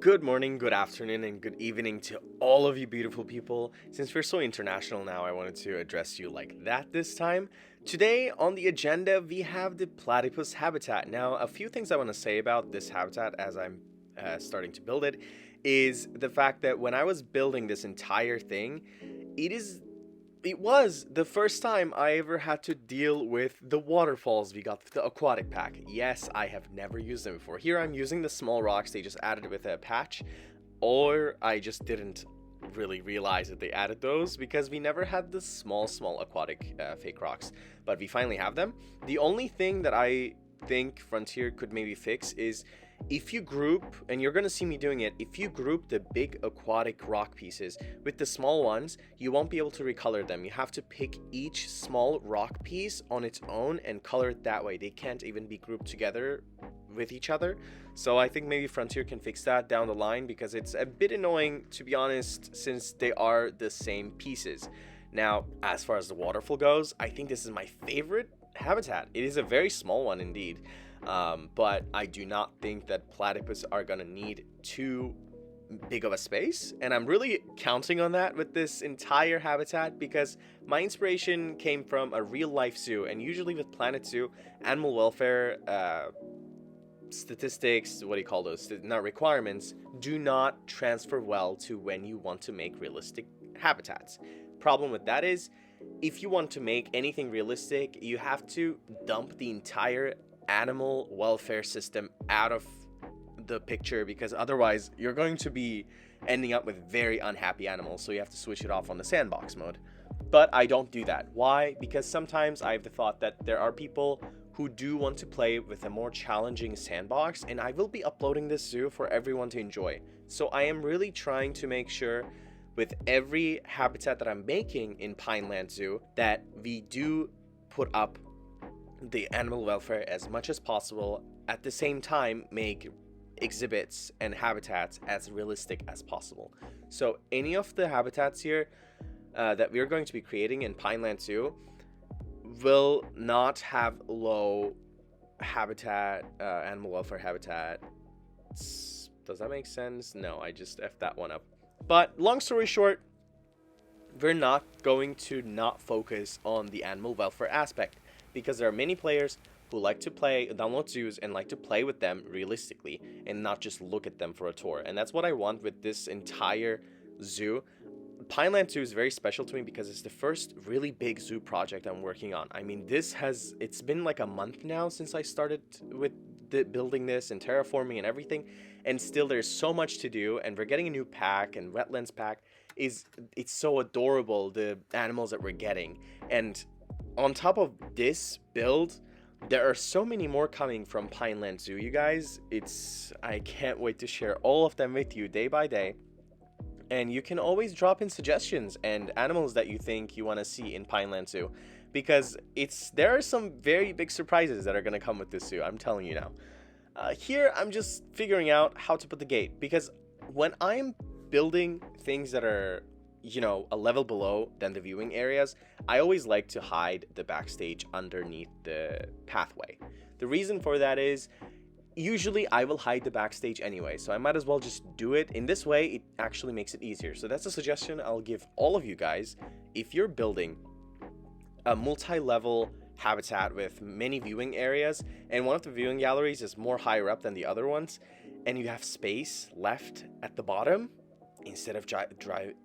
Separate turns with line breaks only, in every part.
Good morning, good afternoon, and good evening to all of you beautiful people. Since we're so international now, I wanted to address you like that this time. Today on the agenda, we have the platypus habitat. Now, a few things I want to say about this habitat as I'm starting to build it is the fact that when I was building this entire thing, it was the first time I ever had to deal with the waterfalls we got with the aquatic pack. Yes, I have never used them before. Here I'm using the small rocks they just added with a patch, or I just didn't really realize that they added those because we never had the small aquatic fake rocks, but we finally have them. The only thing that I think Frontier could maybe fix is if you group, and you're going to see me doing it, if you group the big aquatic rock pieces with the small ones, you won't be able to recolor them. You have to pick each small rock piece on its own and color it that way. They can't even be grouped together with each other. So I think maybe Frontier can fix that down the line because it's a bit annoying, to be honest, since they are the same pieces. Now, as far as the waterfall goes, I think this is my favorite habitat. It is a very small one indeed. But I do not think that platypus are gonna need too big of a space, and I'm really counting on that with this entire habitat because my inspiration came from a real life zoo, and usually with Planet Zoo, animal welfare statistics, what do you call those, not requirements, do not transfer well to when you want to make realistic habitats. Problem with that is, if you want to make anything realistic, you have to dump the entire animal welfare system out of the picture because otherwise you're going to be ending up with very unhappy animals, so you have to switch it off on the sandbox mode. But I don't do that. Why? Because sometimes I have the thought that there are people who do want to play with a more challenging sandbox, and I will be uploading this zoo for everyone to enjoy. So I am really trying to make sure with every habitat that I'm making in Pineland Zoo that we do put up the animal welfare as much as possible, at the same time make exhibits and habitats as realistic as possible. So any of the habitats here that we're going to be creating in Pineland Zoo will not have low habitat, animal welfare habitat. Does that make sense? No, I just effed that one up. But long story short, we're not going to not focus on the animal welfare aspect, because there are many players who like to download zoos and like to play with them realistically and not just look at them for a tour. And that's what I want with this entire zoo. Pineland Zoo is very special to me because it's the first really big zoo project I'm working on. I mean, it's been like a month now since I started with building this and terraforming and everything, and still there's so much to do, and we're getting a new pack, and Wetlands Pack it's so adorable, the animals that we're getting. And on top of this build, there are so many more coming from Pineland Zoo, you guys. I can't wait to share all of them with you day by day. And you can always drop in suggestions and animals that you think you want to see in Pineland Zoo, because there are some very big surprises that are going to come with this zoo, I'm telling you now. Here, I'm just figuring out how to put the gate, because when I'm building things that are, a level below than the viewing areas, I always like to hide the backstage underneath the pathway. The reason for that is, usually I will hide the backstage anyway, so I might as well just do it. In this way, it actually makes it easier. So that's a suggestion I'll give all of you guys. If you're building a multi-level habitat with many viewing areas, and one of the viewing galleries is more higher up than the other ones, and you have space left at the bottom, instead of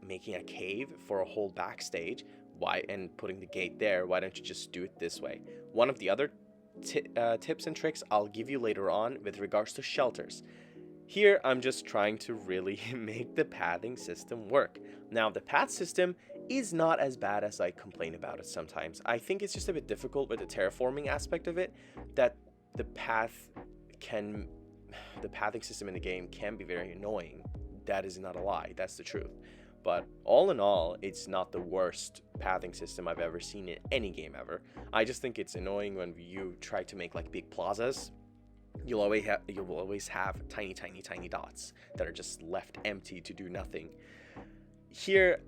making a cave for a whole backstage, and putting the gate there, why don't you just do it this way? One of the other tips and tricks I'll give you later on with regards to shelters. Here, I'm just trying to really make the pathing system work. Now, the path system is not as bad as I complain about it sometimes. I think it's just a bit difficult with the terraforming aspect of it, that the pathing system in the game can be very annoying. That is not a lie, that's the truth. But all in all, it's not the worst pathing system I've ever seen in any game ever. I just think it's annoying when you try to make like big plazas. You will always have tiny dots that are just left empty to do nothing. Here,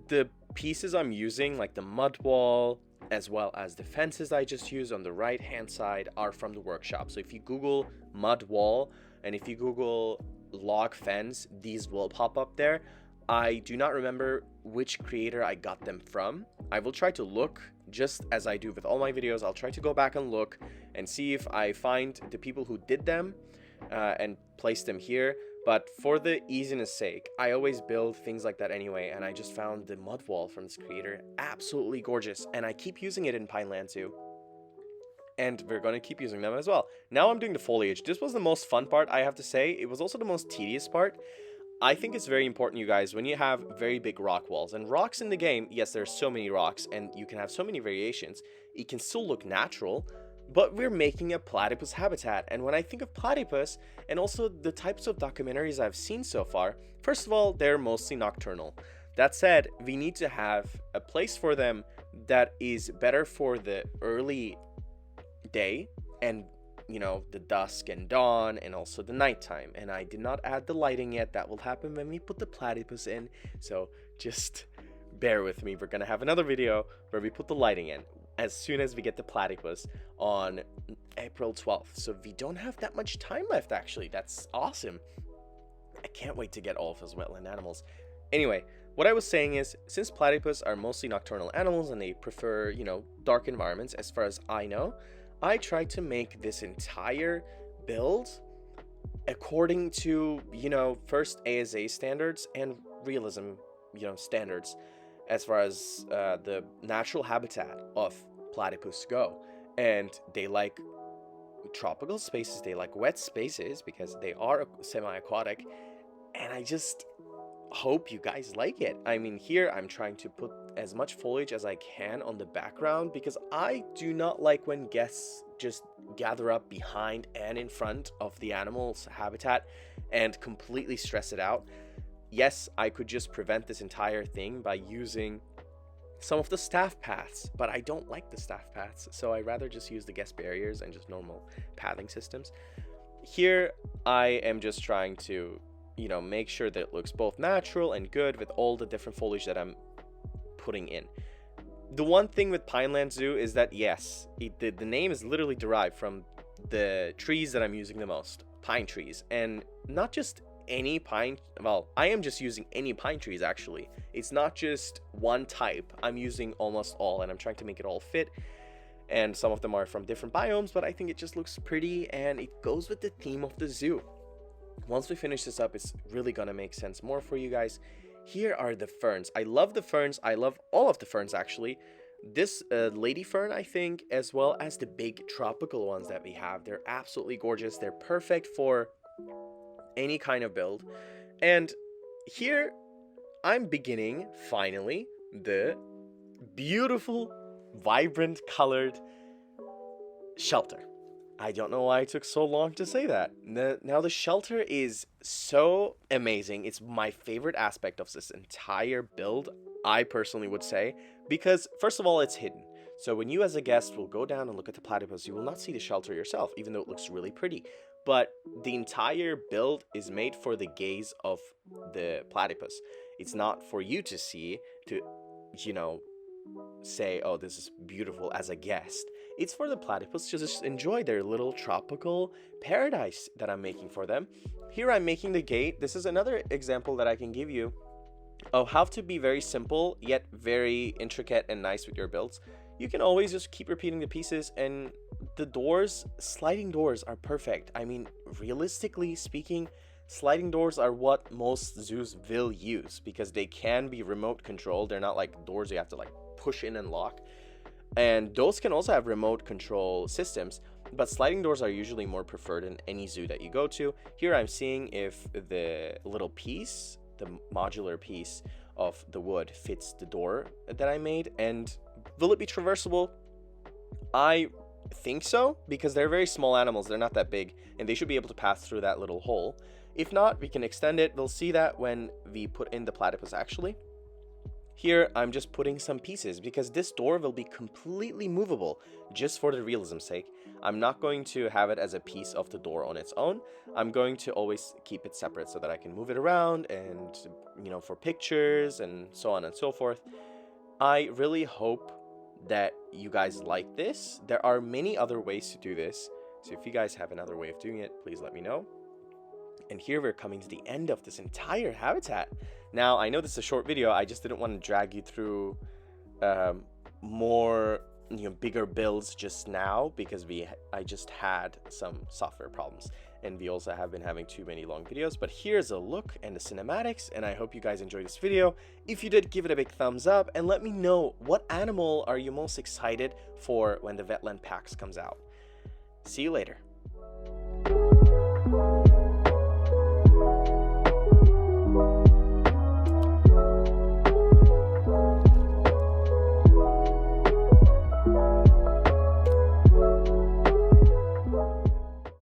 the pieces I'm using, like the mud wall, as well as the fences I just used on the right hand side, are from the workshop. So if you Google mud wall, and if you Google log fence, these will pop up there. I do not remember which creator I got them from. I will try to look, just as I do with all my videos. I'll try to go back and look and see if I find the people who did them and place them here. But for the easiness sake, I always build things like that anyway, and I just found the mud wall from this creator absolutely gorgeous, and I keep using it in Pineland Zoo. And we're going to keep using them as well. Now I'm doing the foliage. This was the most fun part, I have to say. It was also the most tedious part. I think it's very important, you guys, when you have very big rock walls. And rocks in the game, yes, there's so many rocks, and you can have so many variations. It can still look natural, but we're making a platypus habitat. And when I think of platypus, and also the types of documentaries I've seen so far, first of all, they're mostly nocturnal. That said, we need to have a place for them that is better for the early day and, you know, the dusk and dawn, and also the nighttime. And I did not add the lighting yet. That will happen when we put the platypus in, so just bear with me. We're gonna have another video where we put the lighting in as soon as we get the platypus on April 12th. So we don't have that much time left, actually. That's awesome. I can't wait to get all of those wetland animals. Anyway, what I was saying is, since platypus are mostly nocturnal animals and they prefer, you know, dark environments, as far as I know, I tried to make this entire build according to, you know, first ASA standards and realism, you know, standards, as far as the natural habitat of platypus go. And they like tropical spaces, they like wet spaces because they are semi-aquatic, and I just hope you guys like it. I mean, here I'm trying to put as much foliage as I can on the background because I do not like when guests just gather up behind and in front of the animal's habitat and completely stress it out. Yes, I could just prevent this entire thing by using some of the staff paths, but I don't like the staff paths, so I rather just use the guest barriers and just normal pathing systems. Here I am just trying to, you know, make sure that it looks both natural and good with all the different foliage that I'm putting in. The one thing with Pineland Zoo is that, yes, the name is literally derived from the trees that I'm using the most, pine trees, and not just any pine. Well, I am just using any pine trees, actually. It's not just one type. I'm using almost all, and I'm trying to make it all fit. And some of them are from different biomes, but I think it just looks pretty and it goes with the theme of the zoo. Once we finish this up, it's really gonna make sense more for you guys. Here are the ferns. I love the ferns. I love all of the ferns, actually. This lady fern, I think, as well as the big tropical ones that we have. They're absolutely gorgeous. They're perfect for any kind of build. And here I'm beginning, finally, the beautiful, vibrant colored shelter. I don't know why it took so long to say that. Now the shelter is so amazing. It's my favorite aspect of this entire build, I personally would say, because first of all, it's hidden. So when you as a guest will go down and look at the platypus, you will not see the shelter yourself, even though it looks really pretty. But the entire build is made for the gaze of the platypus. It's not for you to see, to, you know, say, oh, this is beautiful as a guest. It's for the platypus to just enjoy their little tropical paradise that I'm making for them. Here I'm making the gate. This is another example that I can give you of how to be very simple yet very intricate and nice with your builds. You can always just keep repeating the pieces, and the doors, sliding doors are perfect. I mean, realistically speaking, sliding doors are what most zoos will use because they can be remote controlled. They're not like doors you have to like push in and lock. And those can also have remote control systems, but sliding doors are usually more preferred in any zoo that you go to. Here I'm seeing if the little piece, the modular piece of the wood fits the door that I made, and will it be traversable? I think so, because they're very small animals. They're not that big, and they should be able to pass through that little hole. If not, we can extend it. We'll see that when we put in the platypus, actually. Here, I'm just putting some pieces because this door will be completely movable just for the realism's sake. I'm not going to have it as a piece of the door on its own. I'm going to always keep it separate so that I can move it around and, you know, for pictures and so on and so forth. I really hope that you guys like this. There are many other ways to do this. So if you guys have another way of doing it, please let me know. And here we're coming to the end of this entire habitat. Now, I know this is a short video. I just didn't want to drag you through more, bigger builds just now, because I just had some software problems, and we also have been having too many long videos. But here's a look and the cinematics, and I hope you guys enjoyed this video. If you did, give it a big thumbs up, and let me know, what animal are you most excited for when the Wetland Packs comes out. See you later.